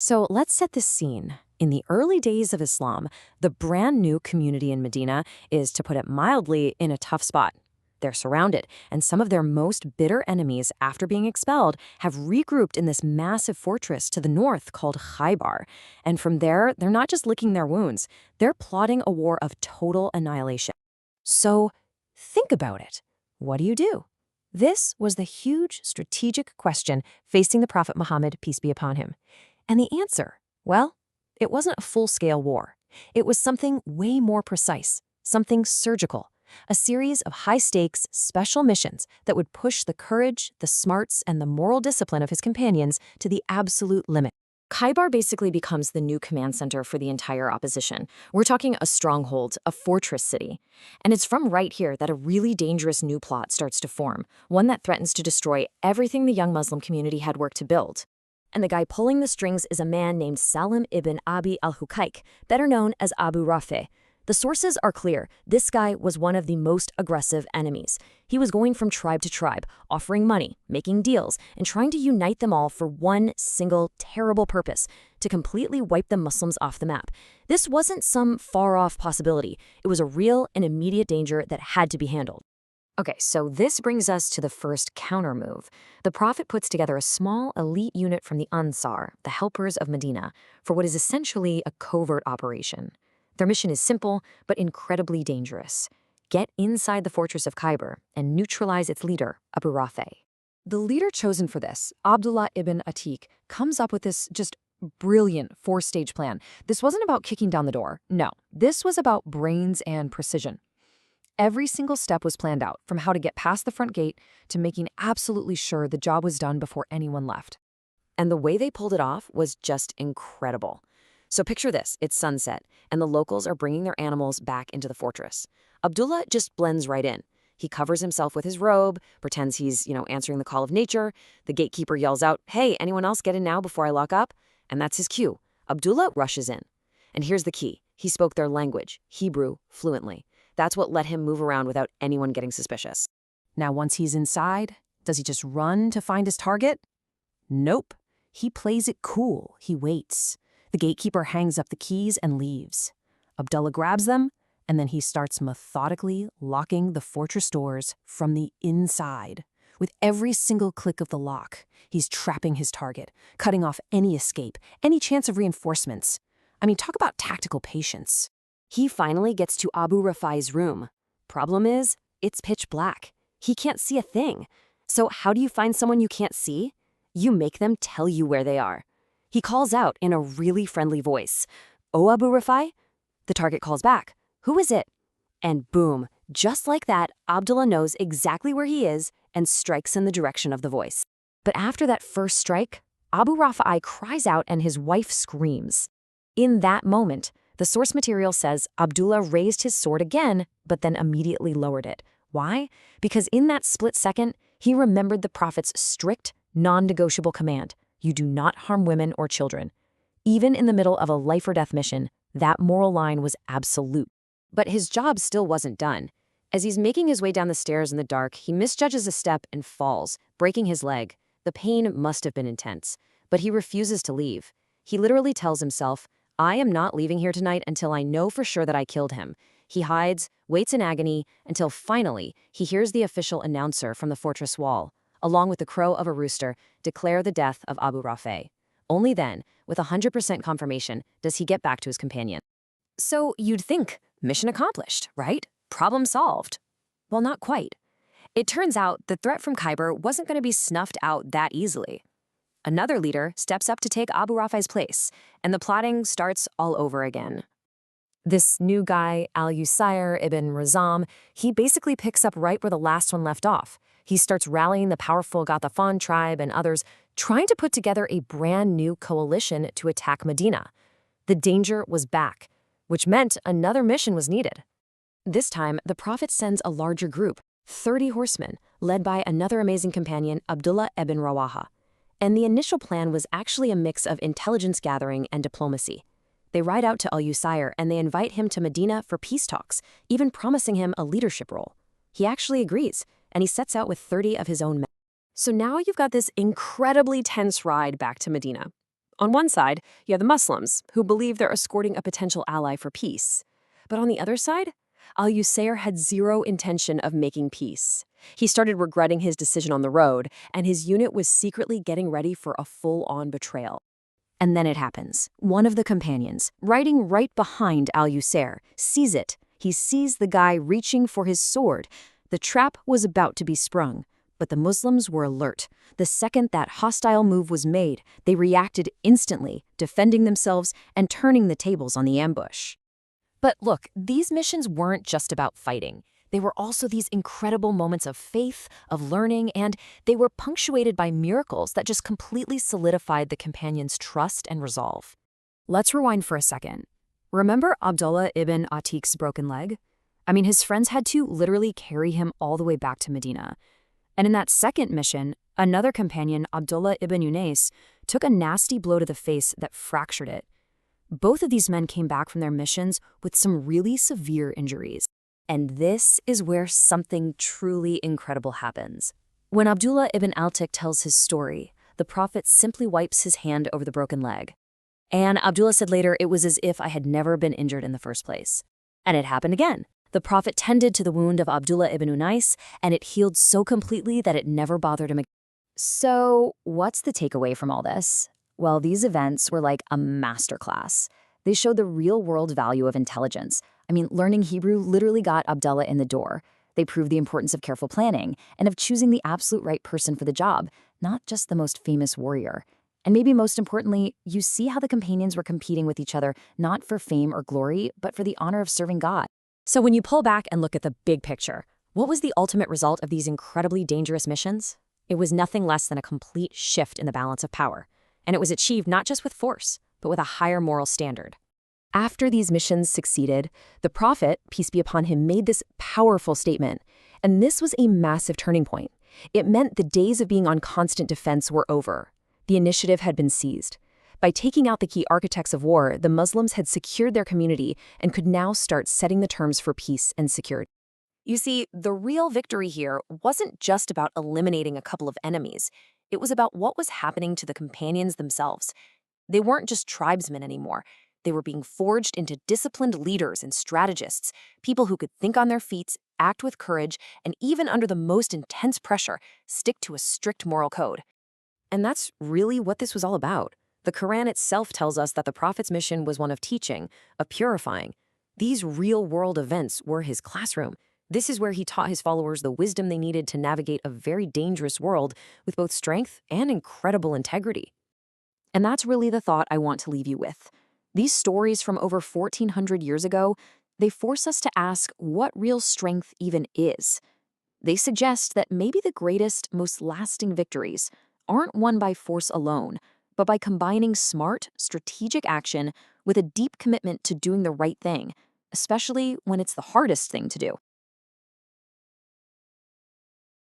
So let's set the scene. In the early days of Islam, the brand new community in Medina is, to put it mildly, in a tough spot. They're surrounded, and some of their most bitter enemies, after being expelled, have regrouped in this massive fortress to the north called Khaibar. And from there, they're not just licking their wounds, they're plotting a war of total annihilation. So think about it. What do you do? This was the huge strategic question facing the Prophet Muhammad, peace be upon him. And the answer, well, it wasn't a full-scale war. It was something way more precise, something surgical, a series of high-stakes, special missions that would push the courage, the smarts, and the moral discipline of his companions to the absolute limit. Khaibar basically becomes the new command center for the entire opposition. We're talking a stronghold, a fortress city. And it's from right here that a really dangerous new plot starts to form, one that threatens to destroy everything the young Muslim community had worked to build. And the guy pulling the strings is a man named Salim ibn Abi al-Huqaiq, better known as Abu Raafai. The sources are clear. This guy was one of the most aggressive enemies. He was going from tribe to tribe, offering money, making deals, and trying to unite them all for one single terrible purpose, to completely wipe the Muslims off the map. This wasn't some far-off possibility. It was a real and immediate danger that had to be handled. Okay, so this brings us to the first countermove. The Prophet puts together a small elite unit from the Ansar, the helpers of Medina, for what is essentially a covert operation. Their mission is simple, but incredibly dangerous. Get inside the fortress of Khaibar and neutralize its leader, Abu Raafai. The leader chosen for this, Abdullah ibn Ateek, comes up with this just brilliant four-stage plan. This wasn't about kicking down the door. No, this was about brains and precision. Every single step was planned out, from how to get past the front gate to making absolutely sure the job was done before anyone left. And the way they pulled it off was just incredible. So picture this, it's sunset, and the locals are bringing their animals back into the fortress. Abdullah just blends right in. He covers himself with his robe, pretends he's, answering the call of nature. The gatekeeper yells out, "Hey, anyone else get in now before I lock up?" And that's his cue. Abdullah rushes in. And here's the key. He spoke their language, Hebrew, fluently. That's what let him move around without anyone getting suspicious. Now, once he's inside, does he just run to find his target? Nope. He plays it cool. He waits. The gatekeeper hangs up the keys and leaves. Abdullah grabs them, and then he starts methodically locking the fortress doors from the inside. With every single click of the lock, he's trapping his target, cutting off any escape, any chance of reinforcements. I mean, talk about tactical patience. He finally gets to Abu Raafai's room. Problem is, it's pitch black. He can't see a thing. So how do you find someone you can't see? You make them tell you where they are. He calls out in a really friendly voice, "Oh, Abu Raafai?" The target calls back, "Who is it?" And boom, just like that, Abdullah knows exactly where he is and strikes in the direction of the voice. But after that first strike, Abu Raafai cries out and his wife screams. In that moment, the source material says Abdullah raised his sword again, but then immediately lowered it. Why? Because in that split second, he remembered the Prophet's strict, non-negotiable command: you do not harm women or children. Even in the middle of a life-or-death mission, that moral line was absolute. But his job still wasn't done. As he's making his way down the stairs in the dark, he misjudges a step and falls, breaking his leg. The pain must have been intense, but he refuses to leave. He literally tells himself, "I am not leaving here tonight until I know for sure that I killed him." He hides, waits in agony, until finally he hears the official announcer from the fortress wall, along with the crow of a rooster, declare the death of Abu Raafai. Only then, with 100% confirmation, does he get back to his companion. So you'd think, mission accomplished, right? Problem solved. Well, not quite. It turns out the threat from Khaibar wasn't going to be snuffed out that easily. Another leader steps up to take Abu Raafai's place, and the plotting starts all over again. This new guy, Al-Yusair ibn Razaam, he basically picks up right where the last one left off. He starts rallying the powerful Ghatafan tribe and others, trying to put together a brand new coalition to attack Medina. The danger was back, which meant another mission was needed. This time, the Prophet sends a larger group, 30 horsemen, led by another amazing companion, Abdullah ibn Rawaahah. And the initial plan was actually a mix of intelligence gathering and diplomacy. They ride out to Al-Yusair and they invite him to Medina for peace talks, even promising him a leadership role. He actually agrees, and he sets out with 30 of his own men. So now you've got this incredibly tense ride back to Medina. On one side, you have the Muslims, who believe they're escorting a potential ally for peace. But on the other side, Al-Yusair had zero intention of making peace. He started regretting his decision on the road, and his unit was secretly getting ready for a full-on betrayal. And then it happens. One of the companions, riding right behind Al-Yusair, sees it. He sees the guy reaching for his sword. The trap was about to be sprung. But the Muslims were alert. The second that hostile move was made, they reacted instantly, defending themselves and turning the tables on the ambush. But look, these missions weren't just about fighting. They were also these incredible moments of faith, of learning, and they were punctuated by miracles that just completely solidified the companions' trust and resolve. Let's rewind for a second. Remember Abdullah ibn Ateek's broken leg? I mean, his friends had to literally carry him all the way back to Medina. And in that second mission, another companion, Abdullah ibn Unais, took a nasty blow to the face that fractured it. Both of these men came back from their missions with some really severe injuries. And this is where something truly incredible happens. When Abdullah ibn Ateek tells his story, the Prophet simply wipes his hand over the broken leg. And Abdullah said later, it was as if I had never been injured in the first place. And it happened again. The Prophet tended to the wound of Abdullah ibn Unais, and it healed so completely that it never bothered him again. So, what's the takeaway from all this? Well, these events were like a masterclass. They showed the real-world value of intelligence. I mean, learning Hebrew literally got Abdullah in the door. They proved the importance of careful planning and of choosing the absolute right person for the job, not just the most famous warrior. And maybe most importantly, you see how the companions were competing with each other, not for fame or glory, but for the honor of serving God. So when you pull back and look at the big picture, what was the ultimate result of these incredibly dangerous missions? It was nothing less than a complete shift in the balance of power. And it was achieved not just with force, but with a higher moral standard. After these missions succeeded, the Prophet, peace be upon him, made this powerful statement. And this was a massive turning point. It meant the days of being on constant defense were over. The initiative had been seized. By taking out the key architects of war, the Muslims had secured their community and could now start setting the terms for peace and security. You see, the real victory here wasn't just about eliminating a couple of enemies. It was about what was happening to the companions themselves. They weren't just tribesmen anymore. They were being forged into disciplined leaders and strategists, people who could think on their feet, act with courage, and even under the most intense pressure, stick to a strict moral code. And that's really what this was all about. The Quran itself tells us that the Prophet's mission was one of teaching, of purifying. These real-world events were his classroom. This is where he taught his followers the wisdom they needed to navigate a very dangerous world with both strength and incredible integrity. And that's really the thought I want to leave you with. These stories from over 1,400 years ago, they force us to ask what real strength even is. They suggest that maybe the greatest, most lasting victories aren't won by force alone, but by combining smart, strategic action with a deep commitment to doing the right thing, especially when it's the hardest thing to do.